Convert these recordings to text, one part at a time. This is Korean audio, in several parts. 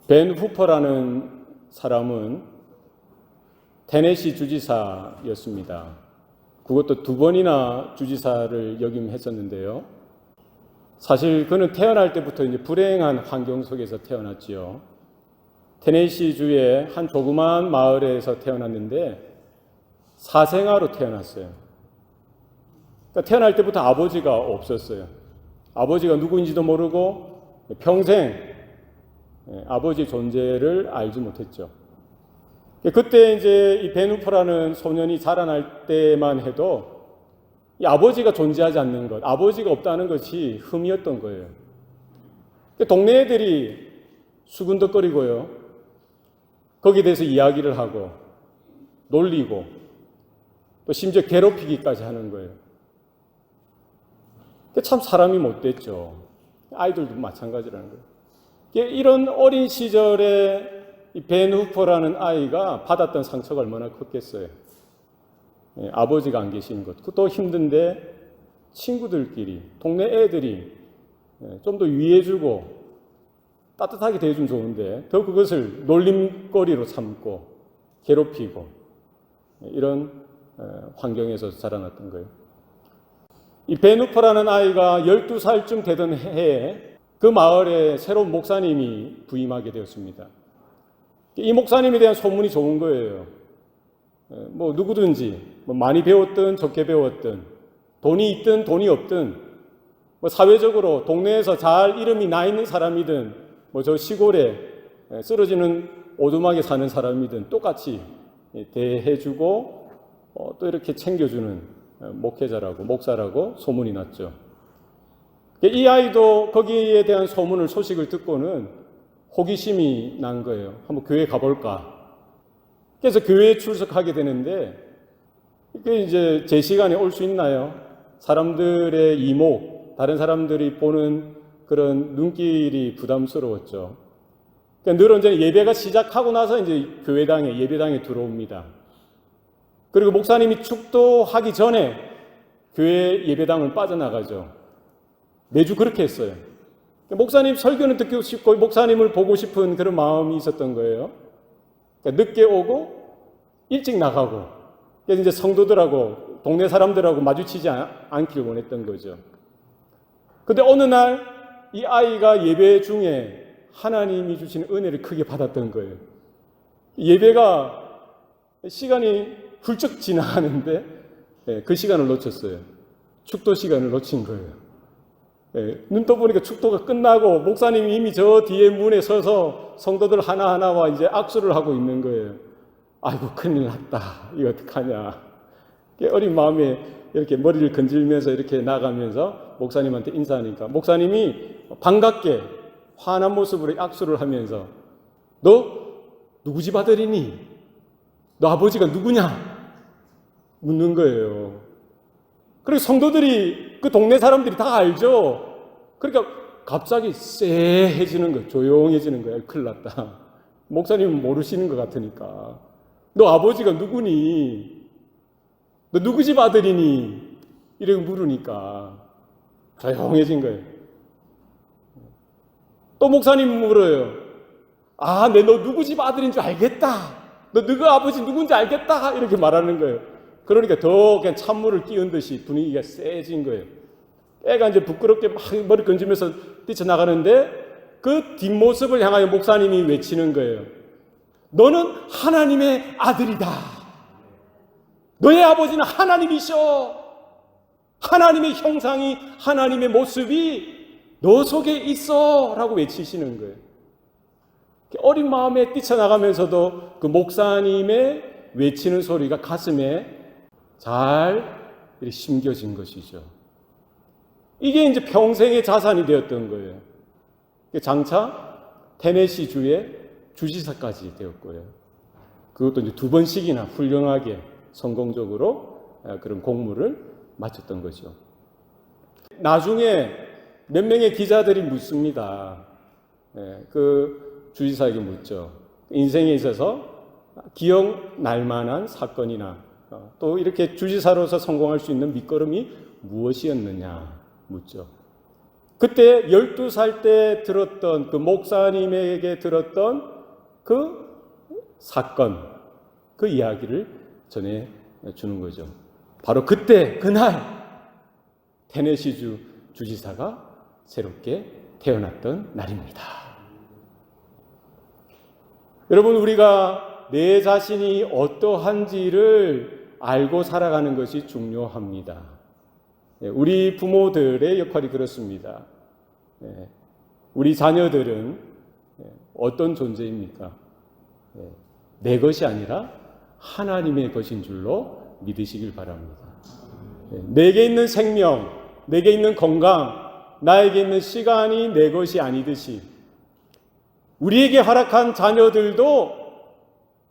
벤 후퍼라는 사람은 테네시 주지사였습니다. 그것도 2번이나 주지사를 역임했었는데요. 사실 그는 태어날 때부터 이제 불행한 환경 속에서 태어났지요. 테네시주의 한 조그마한 마을에서 태어났는데 사생아로 태어났어요. 그러니까 태어날 때부터 아버지가 없었어요. 아버지가 누구인지도 모르고 평생 아버지의 존재를 알지 못했죠. 그때 이제 이 벤 후퍼라는 소년이 자라날 때만 해도 이 아버지가 존재하지 않는 것, 아버지가 없다는 것이 흠이었던 거예요. 동네 애들이 수군덕거리고요. 거기에 대해서 이야기를 하고 놀리고 또 심지어 괴롭히기까지 하는 거예요. 참 사람이 못됐죠. 아이들도 마찬가지라는 거예요. 이런 어린 시절에 이 벤 후퍼라는 아이가 받았던 상처가 얼마나 컸겠어요. 아버지가 안 계시는 것, 그것도 힘든데 친구들끼리, 동네 애들이 좀 더 위해주고 따뜻하게 대해주면 좋은데 더 그것을 놀림거리로 삼고 괴롭히고 이런 환경에서 자라났던 거예요. 이 벤 후퍼라는 아이가 12살쯤 되던 해에 그 마을에 새로운 목사님이 부임하게 되었습니다. 이 목사님에 대한 소문이 좋은 거예요. 뭐 누구든지 많이 배웠든 적게 배웠든 돈이 있든 돈이 없든 뭐 사회적으로 동네에서 잘 이름이 나 있는 사람이든 뭐 저 시골에 쓰러지는 오두막에 사는 사람이든 똑같이 대해주고 또 이렇게 챙겨주는 목회자라고 목사라고 소문이 났죠. 이 아이도 거기에 대한 소식을 듣고는 호기심이 난 거예요. 한번 교회 가볼까? 그래서 교회에 출석하게 되는데 이게 이제 제 시간에 올 수 있나요? 사람들의 이목, 다른 사람들이 보는 그런 눈길이 부담스러웠죠. 그러니까 늘 언제나 예배가 시작하고 나서 이제 예배당에 들어옵니다. 그리고 목사님이 축도하기 전에 교회 예배당을 빠져나가죠. 매주 그렇게 했어요. 목사님 설교는 듣고 싶고 목사님을 보고 싶은 그런 마음이 있었던 거예요. 그러니까 늦게 오고 일찍 나가고 그래서 이제 성도들하고 동네 사람들하고 마주치지 않기를 원했던 거죠. 그런데 어느 날 이 아이가 예배 중에 하나님이 주시는 은혜를 크게 받았던 거예요. 예배가 시간이 훌쩍 지나가는데 그 시간을 놓쳤어요. 축도 시간을 놓친 거예요. 눈 떠보니까 축도가 끝나고 목사님이 이미 저 뒤에 문에 서서 성도들 하나하나와 이제 악수를 하고 있는 거예요. 아이고 큰일 났다. 이거 어떡하냐. 어린 마음에 이렇게 머리를 건질면서 이렇게 나가면서 목사님한테 인사하니까 목사님이 반갑게 환한 모습으로 악수를 하면서 너 누구 집 아들이니? 너 아버지가 누구냐? 묻는 거예요. 그리고 성도들이 그 동네 사람들이 다 알죠. 그러니까 갑자기 쎄해지는 거예요. 조용해지는 거예요. 큰일 났다. 목사님은 모르시는 것 같으니까. 너 아버지가 누구니? 너 누구 집 아들이니? 이렇게 물으니까 조용해진 거예요. 또 목사님 물어요. 아, 너 누구 집 아들인 줄 알겠다. 너 누구 아버지 누군지 알겠다. 이렇게 말하는 거예요. 그러니까 더 그냥 찬물을 끼얹은 듯이 분위기가 세진 거예요. 애가 이제 부끄럽게 막 머리 건지면서 뛰쳐나가는데 그 뒷모습을 향하여 목사님이 외치는 거예요. 너는 하나님의 아들이다. 너의 아버지는 하나님이셔. 하나님의 형상이, 하나님의 모습이 너 속에 있어. 라고 외치시는 거예요. 어린 마음에 뛰쳐나가면서도 그 목사님의 외치는 소리가 가슴에 잘 심겨진 것이죠. 이게 이제 평생의 자산이 되었던 거예요. 장차 테네시주의 주지사까지 되었고요. 그것도 이제 2번씩이나 훌륭하게 성공적으로 그런 공무를 마쳤던 거죠. 나중에 몇 명의 기자들이 묻습니다. 그 주지사에게 묻죠. 인생에 있어서 기억날 만한 사건이나 또 이렇게 주지사로서 성공할 수 있는 밑거름이 무엇이었느냐 묻죠. 그때 12살 때 들었던 그 목사님에게 들었던 그 사건, 그 이야기를 전해 주는 거죠. 바로 그때 그날 테네시주 주지사가 새롭게 태어났던 날입니다. 여러분, 우리가 내 자신이 어떠한지를 알고 살아가는 것이 중요합니다. 우리 부모들의 역할이 그렇습니다. 우리 자녀들은 어떤 존재입니까? 내 것이 아니라 하나님의 것인 줄로 믿으시길 바랍니다. 내게 있는 생명, 내게 있는 건강, 나에게 있는 시간이 내 것이 아니듯이 우리에게 허락한 자녀들도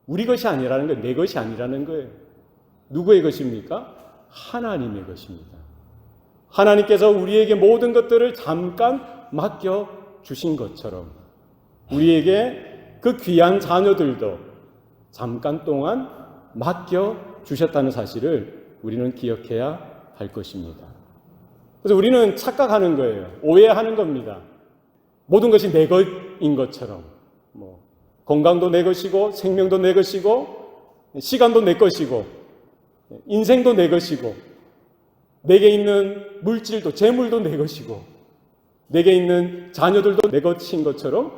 우리 것이 아니라는 거예요. 내 것이 아니라는 거예요. 누구의 것입니까? 하나님의 것입니다. 하나님께서 우리에게 모든 것들을 잠깐 맡겨 주신 것처럼 우리에게 그 귀한 자녀들도 잠깐 동안 맡겨 주셨다는 사실을 우리는 기억해야 할 것입니다. 그래서 우리는 착각하는 거예요. 오해하는 겁니다. 모든 것이 내 것인 것처럼, 건강도 내 것이고, 생명도 내 것이고, 시간도 내 것이고, 인생도 내 것이고, 내게 있는 물질도, 재물도 내 것이고, 내게 있는 자녀들도 내 것인 것처럼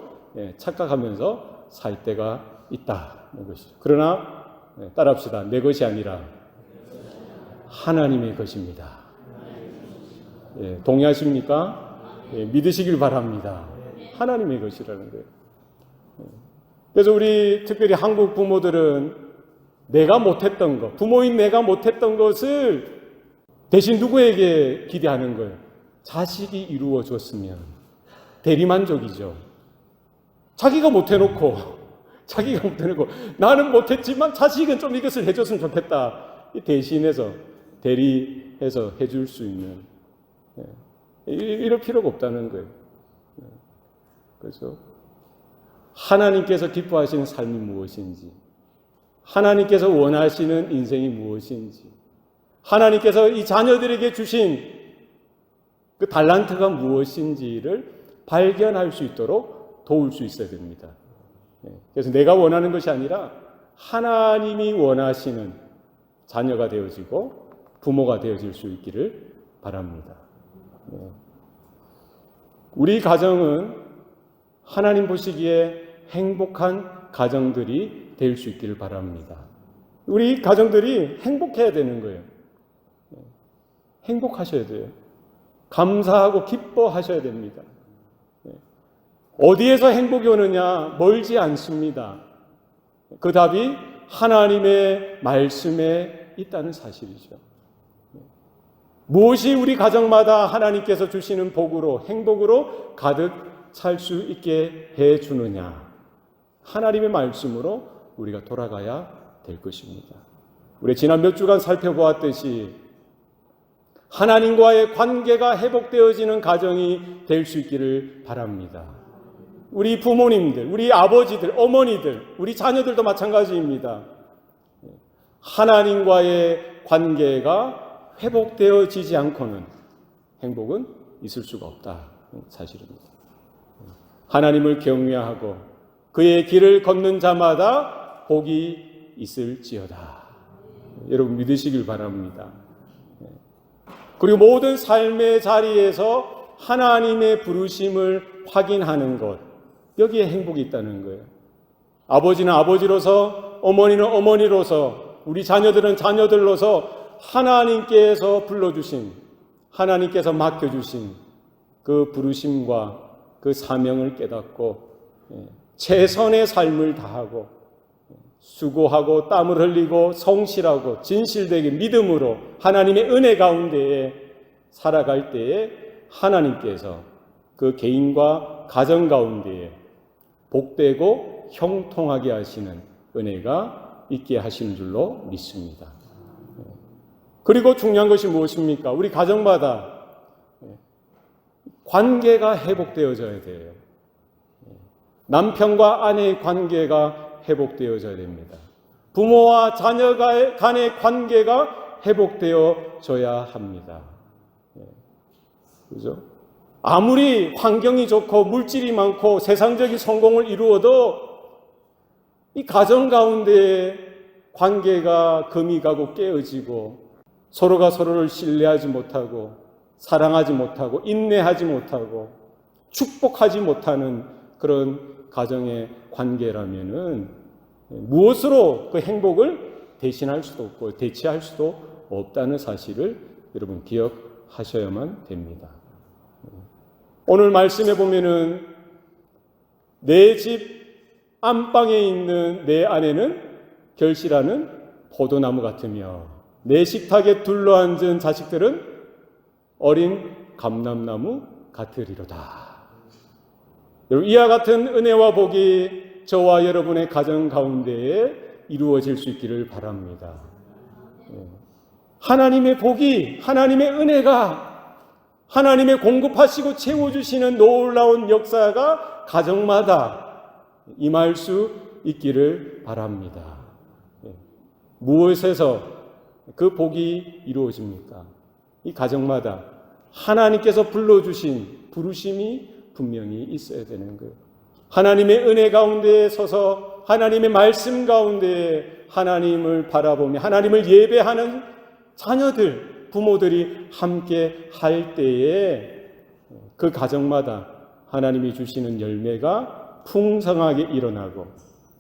착각하면서 살 때가 있다는 것이죠. 그러나 따라합시다. 내 것이 아니라 하나님의 것입니다. 동의하십니까? 믿으시길 바랍니다. 하나님의 것이라는 거예요. 그래서 우리 특별히 한국 부모들은 내가 못했던 것, 부모인 내가 못했던 것을 대신 누구에게 기대하는 거예요? 자식이 이루어 줬으면 대리만족이죠. 자기가 못해놓고 나는 못했지만 자식은 좀 이것을 해줬으면 좋겠다. 대신해서 대리해서 해줄 수 있는, 이럴 필요가 없다는 거예요. 그래서 하나님께서 기뻐하시는 삶이 무엇인지, 하나님께서 원하시는 인생이 무엇인지, 하나님께서 이 자녀들에게 주신 그 달란트가 무엇인지를 발견할 수 있도록 도울 수 있어야 됩니다. 그래서 내가 원하는 것이 아니라 하나님이 원하시는 자녀가 되어지고 부모가 되어질 수 있기를 바랍니다. 우리 가정은 하나님 보시기에 행복한 가정들이 될 수 있기를 바랍니다. 우리 가정들이 행복해야 되는 거예요. 행복하셔야 돼요. 감사하고 기뻐하셔야 됩니다. 어디에서 행복이 오느냐? 멀지 않습니다. 그 답이 하나님의 말씀에 있다는 사실이죠. 무엇이 우리 가정마다 하나님께서 주시는 복으로, 행복으로 가득 찰 수 있게 해 주느냐? 하나님의 말씀으로 우리가 돌아가야 될 것입니다. 우리 지난 몇 주간 살펴보았듯이 하나님과의 관계가 회복되어지는 가정이 될 수 있기를 바랍니다. 우리 부모님들, 우리 아버지들, 어머니들, 우리 자녀들도 마찬가지입니다. 하나님과의 관계가 회복되어지지 않고는 행복은 있을 수가 없다는 사실입니다. 하나님을 경외하고 그의 길을 걷는 자마다 복이 있을지어다. 여러분 믿으시길 바랍니다. 그리고 모든 삶의 자리에서 하나님의 부르심을 확인하는 것, 여기에 행복이 있다는 거예요. 아버지는 아버지로서, 어머니는 어머니로서, 우리 자녀들은 자녀들로서 하나님께서 불러주신, 하나님께서 맡겨주신 그 부르심과 그 사명을 깨닫고 최선의 삶을 다하고 수고하고 땀을 흘리고 성실하고 진실되게 믿음으로 하나님의 은혜 가운데에 살아갈 때에 하나님께서 그 개인과 가정 가운데에 복되고 형통하게 하시는 은혜가 있게 하시는 줄로 믿습니다. 그리고 중요한 것이 무엇입니까? 우리 가정마다 관계가 회복되어져야 돼요. 남편과 아내의 관계가 회복되어져야 됩니다. 부모와 자녀 간의 관계가 회복되어져야 합니다. 그죠? 아무리 환경이 좋고 물질이 많고 세상적인 성공을 이루어도 이 가정 가운데 관계가 금이 가고 깨어지고 서로가 서로를 신뢰하지 못하고 사랑하지 못하고 인내하지 못하고 축복하지 못하는 그런 가정의 관계라면은 무엇으로 그 행복을 대신할 수도 없고 대체할 수도 없다는 사실을 여러분 기억하셔야만 됩니다. 오늘 말씀에 보면은 내 집 안방에 있는 내 아내는 결실하는 포도나무 같으며 내 식탁에 둘러앉은 자식들은 어린 감람나무 같으리로다. 여러분, 이와 같은 은혜와 복이 저와 여러분의 가정 가운데에 이루어질 수 있기를 바랍니다. 하나님의 복이, 하나님의 은혜가, 하나님의 공급하시고 채워주시는 놀라운 역사가 가정마다 임할 수 있기를 바랍니다. 무엇에서 그 복이 이루어집니까? 이 가정마다 하나님께서 불러주신 부르심이 분명히 있어야 되는 거예요. 하나님의 은혜 가운데 서서 하나님의 말씀 가운데 하나님을 바라보며 하나님을 예배하는 자녀들, 부모들이 함께 할 때에 그 가정마다 하나님이 주시는 열매가 풍성하게 일어나고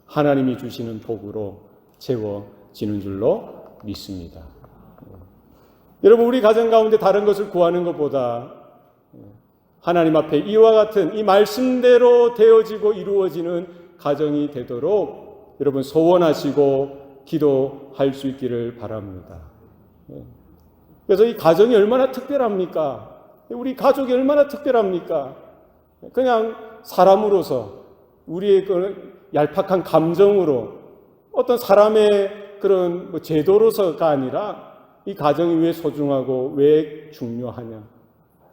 하나님이 주시는 복으로 채워지는 줄로 믿습니다. 여러분, 우리 가정 가운데 다른 것을 구하는 것보다 하나님 앞에 이와 같은 이 말씀대로 되어지고 이루어지는 가정이 되도록 여러분 소원하시고 기도할 수 있기를 바랍니다. 그래서 이 가정이 얼마나 특별합니까? 우리 가족이 얼마나 특별합니까? 그냥 사람으로서 우리의 그 얄팍한 감정으로 어떤 사람의 그런 제도로서가 아니라 이 가정이 왜 소중하고 왜 중요하냐?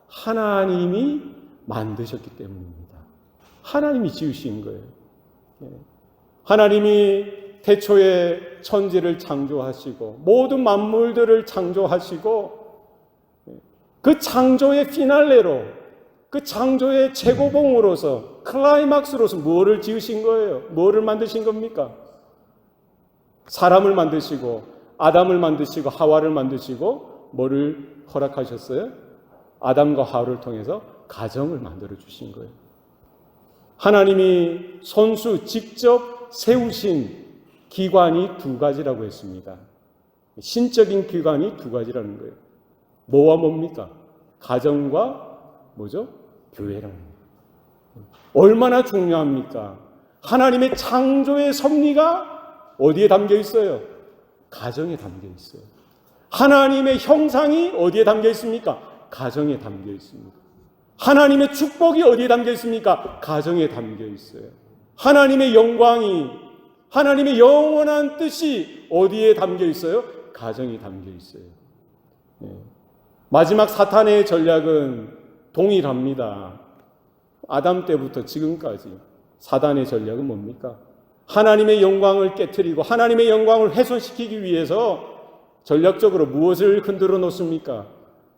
하나님이 만드셨기 때문입니다. 하나님이 지으신 거예요. 하나님이 태초에 천지를 창조하시고 모든 만물들을 창조하시고 그 창조의 피날레로 그 창조의 최고봉으로서 클라이막스로서 뭐를 지으신 거예요? 뭐를 만드신 겁니까? 사람을 만드시고 아담을 만드시고 하와를 만드시고 뭐를 허락하셨어요? 아담과 하와를 통해서 가정을 만들어 주신 거예요. 하나님이 손수 직접 세우신 기관이 두 가지라고 했습니다. 신적인 기관이 두 가지라는 거예요. 뭐와 뭡니까? 가정과 뭐죠? 교회라는 거예요. 얼마나 중요합니까? 하나님의 창조의 섭리가 어디에 담겨 있어요? 가정에 담겨 있어요. 하나님의 형상이 어디에 담겨 있습니까? 가정에 담겨 있습니다. 하나님의 축복이 어디에 담겨 있습니까? 가정에 담겨 있어요. 하나님의 영광이, 하나님의 영원한 뜻이 어디에 담겨 있어요? 가정에 담겨 있어요. 마지막 사탄의 전략은 동일합니다. 아담 때부터 지금까지 사단의 전략은 뭡니까? 하나님의 영광을 깨트리고 하나님의 영광을 훼손시키기 위해서 전략적으로 무엇을 흔들어 놓습니까?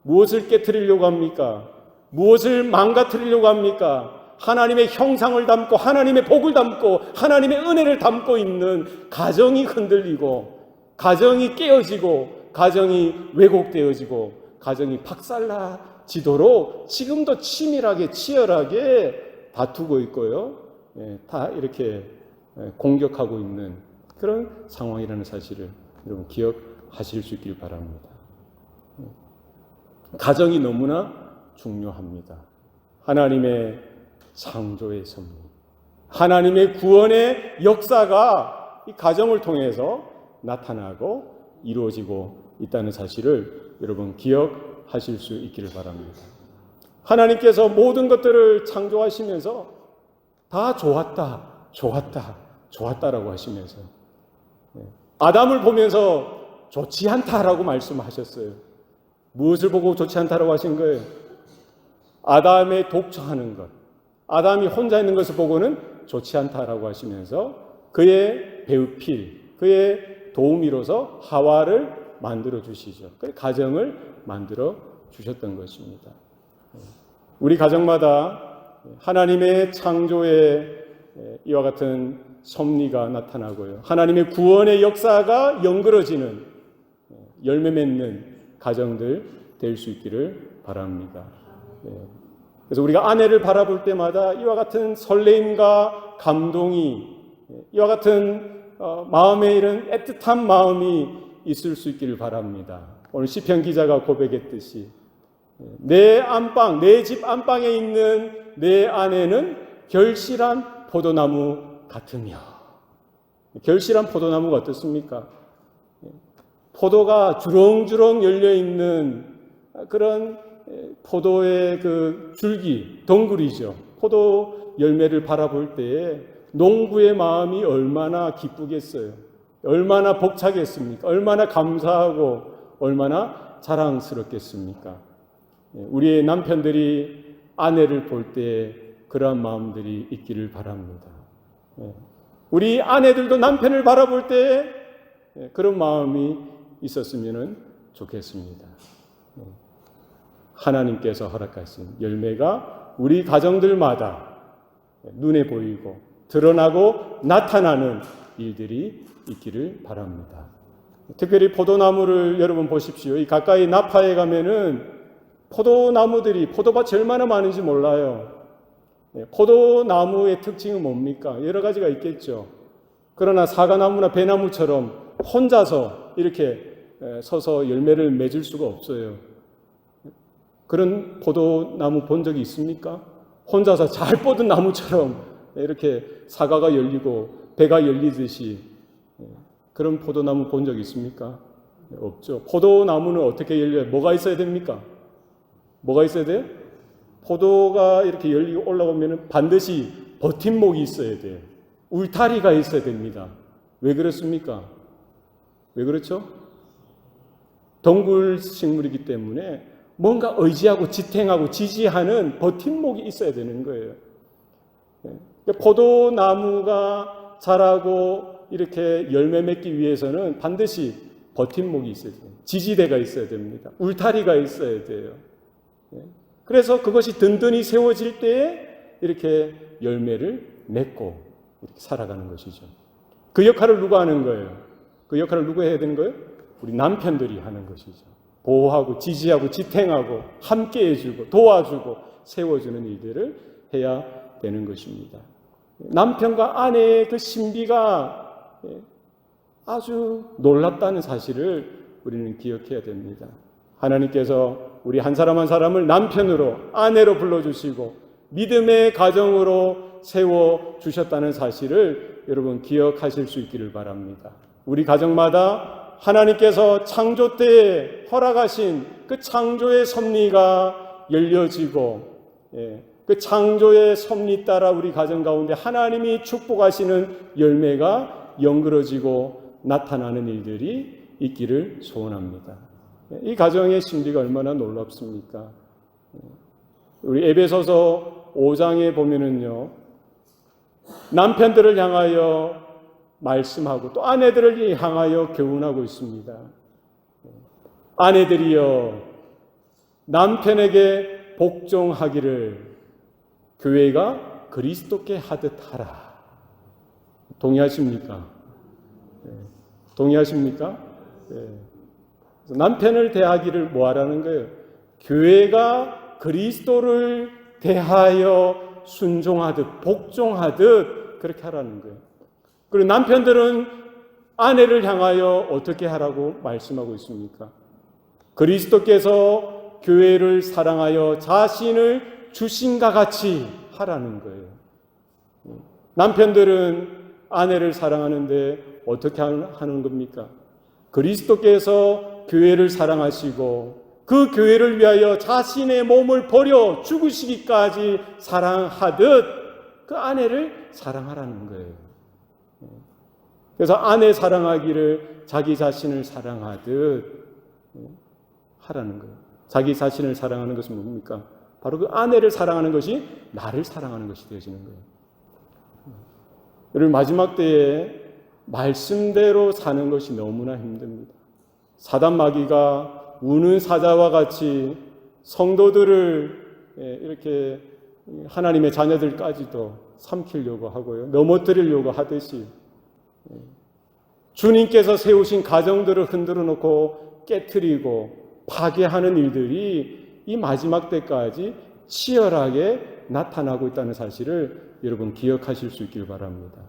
무엇을 깨트리려고 합니까? 무엇을 망가뜨리려고 합니까? 하나님의 형상을 담고 하나님의 복을 담고 하나님의 은혜를 담고 있는 가정이 흔들리고 가정이 깨어지고 가정이 왜곡되어지고 가정이 박살나지도록 지금도 치밀하게 치열하게 다투고 있고요. 다 이렇게 공격하고 있는 그런 상황이라는 사실을 여러분 기억하실 수 있길 바랍니다. 가정이 너무나 중요합니다. 하나님의 창조의 섭리, 하나님의 구원의 역사가 이 가정을 통해서 나타나고 이루어지고 있다는 사실을 여러분 기억하실 수 있기를 바랍니다. 하나님께서 모든 것들을 창조하시면서 다 좋았다, 좋았다, 좋았다라고 하시면서 아담을 보면서 좋지 않다라고 말씀하셨어요. 무엇을 보고 좋지 않다라고 하신 거예요? 아담의 독처하는 것, 아담이 혼자 있는 것을 보고는 좋지 않다라고 하시면서 그의 배우필, 그의 도우미로서 하와를 만들어 주시죠. 그 가정을 만들어 주셨던 것입니다. 우리 가정마다 하나님의 창조에 이와 같은 섭리가 나타나고요. 하나님의 구원의 역사가 연그러지는 열매 맺는 가정들 될 수 있기를 바랍니다. 그래서 우리가 아내를 바라볼 때마다 이와 같은 설레임과 감동이, 이와 같은 마음에 이런 애틋한 마음이 있을 수 있기를 바랍니다. 오늘 시편 기자가 고백했듯이 내 안방, 내 집 안방에 있는 내 아내는 결실한 포도나무 같으며. 결실한 포도나무가 어떻습니까? 포도가 주렁주렁 열려있는 그런 포도의 그 줄기, 덩굴이죠. 포도 열매를 바라볼 때에 농부의 마음이 얼마나 기쁘겠어요. 얼마나 벅차겠습니까? 얼마나 감사하고 얼마나 자랑스럽겠습니까? 우리의 남편들이 아내를 볼 때 그러한 마음들이 있기를 바랍니다. 우리 아내들도 남편을 바라볼 때 그런 마음이 있었으면 좋겠습니다. 하나님께서 허락하신 열매가 우리 가정들마다 눈에 보이고 드러나고 나타나는 일들이 있기를 바랍니다. 특별히 포도나무를 여러분 보십시오. 이 가까이 나파에 가면은 포도나무들이, 포도밭이 얼마나 많은지 몰라요. 포도나무의 특징은 뭡니까? 여러 가지가 있겠죠. 그러나 사과나무나 배나무처럼 혼자서 이렇게 서서 열매를 맺을 수가 없어요. 그런 포도나무 본 적이 있습니까? 혼자서 잘 뻗은 나무처럼 이렇게 사과가 열리고 배가 열리듯이 그런 포도나무 본 적 있습니까? 없죠. 포도나무는 어떻게 열려요? 뭐가 있어야 됩니까? 뭐가 있어야 돼요? 포도가 이렇게 열리고 올라오면 반드시 버팀목이 있어야 돼요. 울타리가 있어야 됩니다. 왜 그렇습니까? 왜 그렇죠? 덩굴 식물이기 때문에 뭔가 의지하고 지탱하고 지지하는 버팀목이 있어야 되는 거예요. 포도나무가 자라고 이렇게 열매 맺기 위해서는 반드시 버팀목이 있어야 돼요. 지지대가 있어야 됩니다. 울타리가 있어야 돼요. 그래서 그것이 든든히 세워질 때에 이렇게 열매를 맺고 이렇게 살아가는 것이죠. 그 역할을 누가 하는 거예요? 그 역할을 누가 해야 되는 거예요? 우리 남편들이 하는 것이죠. 보호하고 지지하고 지탱하고 함께 해주고 도와주고 세워주는 일들을 해야 되는 것입니다. 남편과 아내의 그 신비가 아주 놀랍다는 사실을 우리는 기억해야 됩니다. 하나님께서 우리 한 사람 한 사람을 남편으로, 아내로 불러주시고 믿음의 가정으로 세워주셨다는 사실을 여러분 기억하실 수 있기를 바랍니다. 우리 가정마다 하나님께서 창조 때에 허락하신 그 창조의 섭리가 열려지고 그 창조의 섭리 따라 우리 가정 가운데 하나님이 축복하시는 열매가 연그러지고 나타나는 일들이 있기를 소원합니다. 이 가정의 신비가 얼마나 놀랍습니까? 우리 에베소서 5장에 보면은요, 남편들을 향하여 말씀하고 또 아내들을 향하여 교훈하고 있습니다. 아내들이여 남편에게 복종하기를 교회가 그리스도께 하듯 하라. 동의하십니까? 동의하십니까? 남편을 대하기를 뭐 하라는 거예요? 교회가 그리스도를 대하여 순종하듯 복종하듯 그렇게 하라는 거예요. 그리고 남편들은 아내를 향하여 어떻게 하라고 말씀하고 있습니까? 그리스도께서 교회를 사랑하여 자신을 주신과 같이 하라는 거예요. 남편들은 아내를 사랑하는데 어떻게 하는 겁니까? 그리스도께서 교회를 사랑하시고 그 교회를 위하여 자신의 몸을 버려 죽으시기까지 사랑하듯 그 아내를 사랑하라는 거예요. 그래서 아내 사랑하기를 자기 자신을 사랑하듯 하라는 거예요. 자기 자신을 사랑하는 것은 뭡니까? 바로 그 아내를 사랑하는 것이 나를 사랑하는 것이 되어지는 거예요. 여러분 마지막 때에 말씀대로 사는 것이 너무나 힘듭니다. 사단 마귀가 우는 사자와 같이 성도들을 이렇게 하나님의 자녀들까지도 삼키려고 하고요. 넘어뜨리려고 하듯이 주님께서 세우신 가정들을 흔들어 놓고 깨트리고 파괴하는 일들이 이 마지막 때까지 치열하게 나타나고 있다는 사실을 여러분 기억하실 수 있길 바랍니다.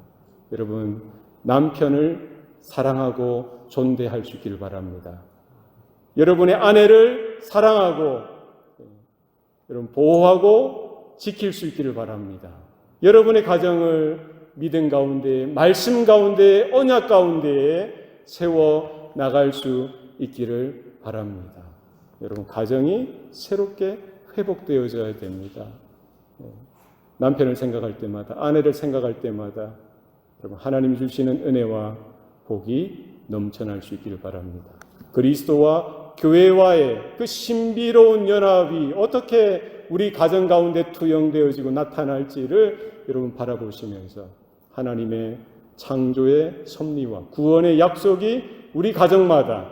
여러분 남편을 사랑하고 존대할 수 있길 바랍니다. 여러분의 아내를 사랑하고 여러분 보호하고 지킬 수 있기를 바랍니다. 여러분의 가정을 믿음 가운데, 말씀 가운데, 언약 가운데에 세워 나갈 수 있기를 바랍니다. 여러분 가정이 새롭게 회복되어져야 됩니다. 남편을 생각할 때마다, 아내를 생각할 때마다 여러분 하나님이 주시는 은혜와 복이 넘쳐날 수 있기를 바랍니다. 그리스도와 교회와의 그 신비로운 연합이 어떻게 우리 가정 가운데 투영되어지고 나타날지를 여러분 바라보시면서 하나님의 창조의 섭리와 구원의 약속이 우리 가정마다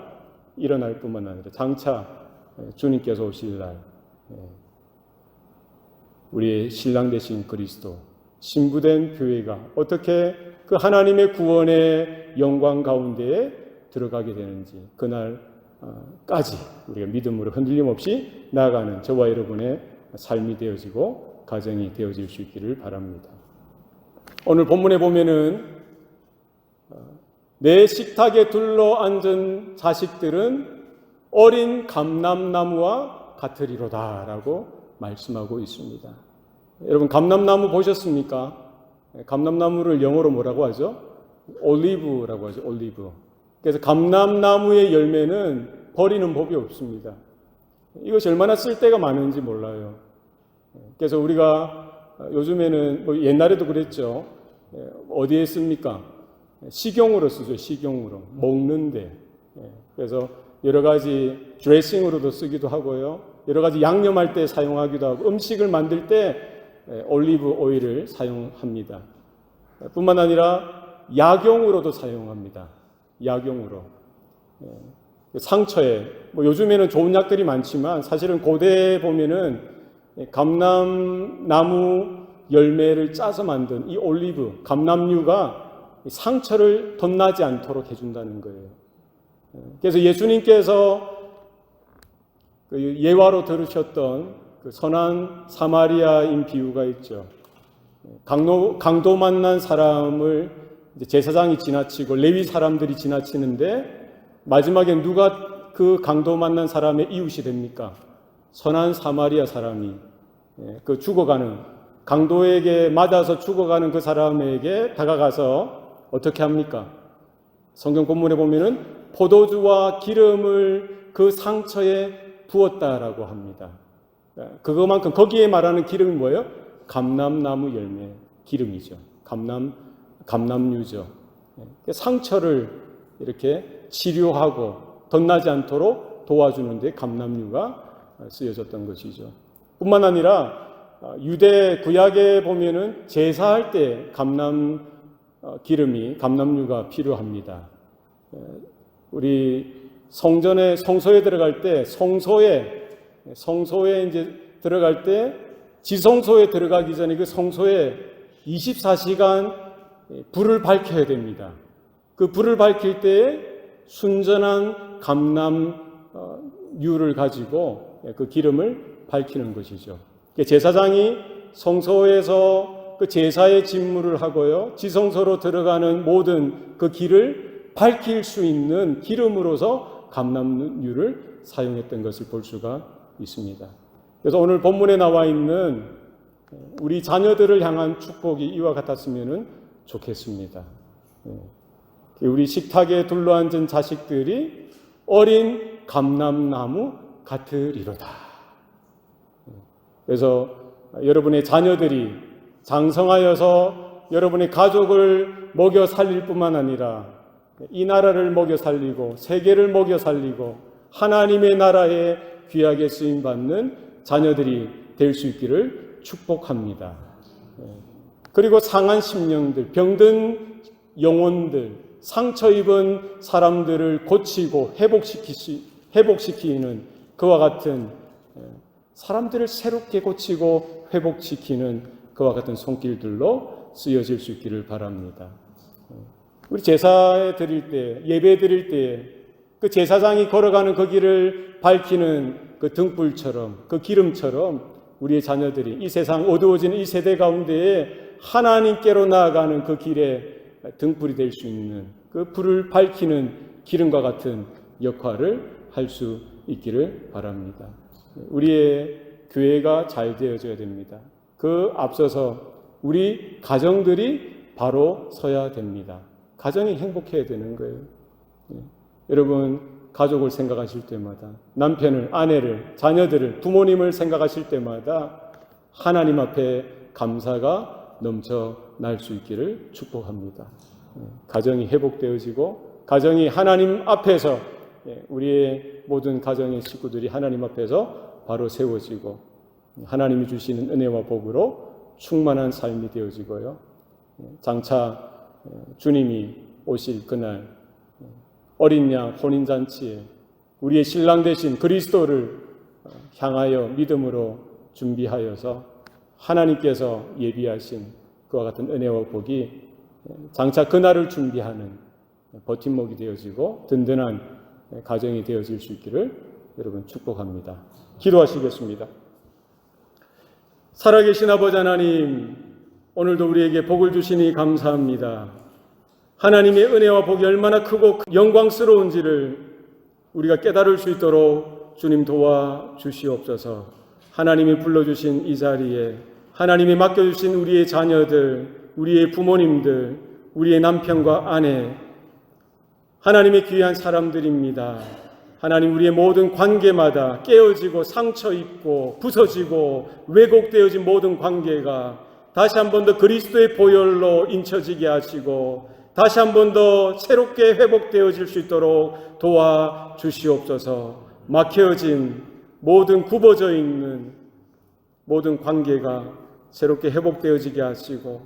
일어날 뿐만 아니라 장차 주님께서 오실 날 우리의 신랑 되신 그리스도, 신부된 교회가 어떻게 그 하나님의 구원의 영광 가운데에 들어가게 되는지 그날까지 우리가 믿음으로 흔들림 없이 나아가는 저와 여러분의 삶이 되어지고 가정이 되어질 수 있기를 바랍니다. 오늘 본문에 보면은 내 식탁에 둘러앉은 자식들은 어린 감람나무와 같으리로다 라고 말씀하고 있습니다. 여러분 감람나무 보셨습니까? 감람나무를 영어로 뭐라고 하죠? 올리브라고 하죠. 올리브. 그래서 감람나무의 열매는 버리는 법이 없습니다. 이것이 얼마나 쓸데가 많은지 몰라요. 그래서 우리가 요즘에는 뭐 옛날에도 그랬죠. 어디에 씁니까? 식용으로 쓰죠. 식용으로. 먹는데. 그래서 여러 가지 드레싱으로도 쓰기도 하고요. 여러 가지 양념할 때 사용하기도 하고 음식을 만들 때 올리브 오일을 사용합니다. 뿐만 아니라 약용으로도 사용합니다. 약용으로. 상처에 뭐 요즘에는 좋은 약들이 많지만 사실은 고대에 보면은 감람나무 열매를 짜서 만든 이 올리브, 감람류가 상처를 덧나지 않도록 해준다는 거예요. 그래서 예수님께서 그 예화로 들으셨던 그 선한 사마리아인 비유가 있죠. 강도 만난 사람을 이제 제사장이 지나치고 레위 사람들이 지나치는데 마지막에 누가 그 강도 만난 사람의 이웃이 됩니까? 선한 사마리아 사람이 그 죽어가는 강도에게 맞아서 죽어가는 그 사람에게 다가가서 어떻게 합니까? 성경 본문에 보면은 포도주와 기름을 그 상처에 부었다라고 합니다. 그것만큼 거기에 말하는 기름이 뭐예요? 감람나무 열매 기름이죠. 감람류죠. 상처를 이렇게 치료하고 덧나지 않도록 도와주는데 감람류가 쓰여졌던 것이죠. 뿐만 아니라 유대 구약에 보면은 제사할 때 감람류가 필요합니다. 우리 성소에 들어갈 때 성소에 이제 들어갈 때 지성소에 들어가기 전에 그 성소에 24시간 불을 밝혀야 됩니다. 그 불을 밝힐 때에 순전한 감람류를 가지고 그 기름을 밝히는 것이죠. 제사장이 성소에서 그 제사의 직무를 하고요. 지성소로 들어가는 모든 그 길을 밝힐 수 있는 기름으로서 감람류를 사용했던 것을 볼 수가 있습니다. 그래서 오늘 본문에 나와 있는 우리 자녀들을 향한 축복이 이와 같았으면 좋겠습니다. 우리 식탁에 둘러앉은 자식들이 어린 감람나무 같으리로다. 그래서 여러분의 자녀들이 장성하여서 여러분의 가족을 먹여 살릴 뿐만 아니라 이 나라를 먹여 살리고 세계를 먹여 살리고 하나님의 나라에 귀하게 쓰임받는 자녀들이 될 수 있기를 축복합니다. 그리고 상한 심령들, 병든 영혼들, 상처 입은 사람들을 고치고 회복시키는 그와 같은 사람들을 새롭게 고치고 회복시키는 그와 같은 손길들로 쓰여질 수 있기를 바랍니다. 우리 제사에 드릴 때, 예배 드릴 때 그 제사장이 걸어가는 그 길을 밝히는 그 등불처럼, 그 기름처럼 우리의 자녀들이 이 세상 어두워지는 이 세대 가운데에 하나님께로 나아가는 그 길에 등불이 될 수 있는 그 불을 밝히는 기름과 같은 역할을 할 수 있기를 바랍니다. 우리의 교회가 잘 되어져야 됩니다. 그 앞서서 우리 가정들이 바로 서야 됩니다. 가정이 행복해야 되는 거예요. 여러분, 가족을 생각하실 때마다, 남편을, 아내를, 자녀들을, 부모님을 생각하실 때마다 하나님 앞에 감사가 넘쳐날 수 있기를 축복합니다. 가정이 회복되어지고 가정이 하나님 앞에서, 우리의 모든 가정의 식구들이 하나님 앞에서 바로 세워지고 하나님이 주시는 은혜와 복으로 충만한 삶이 되어지고요. 장차 주님이 오실 그날 어린 양 혼인잔치에 우리의 신랑 되신 그리스도를 향하여 믿음으로 준비하여서 하나님께서 예비하신 그와 같은 은혜와 복이 장차 그날을 준비하는 버팀목이 되어지고 든든한 가정이 되어질 수 있기를 여러분 축복합니다. 기도하시겠습니다. 살아계신 아버지 하나님, 오늘도 우리에게 복을 주시니 감사합니다. 하나님의 은혜와 복이 얼마나 크고 영광스러운지를 우리가 깨달을 수 있도록 주님 도와주시옵소서. 하나님이 불러주신 이 자리에 하나님이 맡겨주신 우리의 자녀들, 우리의 부모님들, 우리의 남편과 아내, 하나님의 귀한 사람들입니다. 하나님, 우리의 모든 관계마다 깨어지고 상처 입고 부서지고 왜곡되어진 모든 관계가 다시 한 번 더 그리스도의 보혈로 인쳐지게 하시고 다시 한 번 더 새롭게 회복되어질 수 있도록 도와주시옵소서. 막혀진 모든 굽어져 있는 모든 관계가 새롭게 회복되어지게 하시고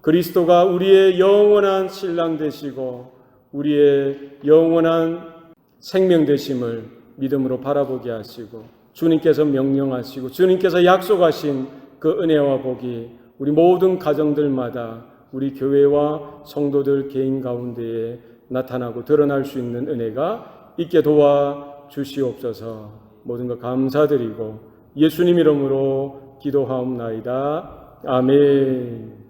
그리스도가 우리의 영원한 신랑 되시고 우리의 영원한 생명 되심을 믿음으로 바라보게 하시고 주님께서 명령하시고 주님께서 약속하신 그 은혜와 복이 우리 모든 가정들마다 우리 교회와 성도들 개인 가운데에 나타나고 드러날 수 있는 은혜가 있게 도와주시옵소서. 모든 것 감사드리고 예수님 이름으로 기도하옵나이다. 아멘.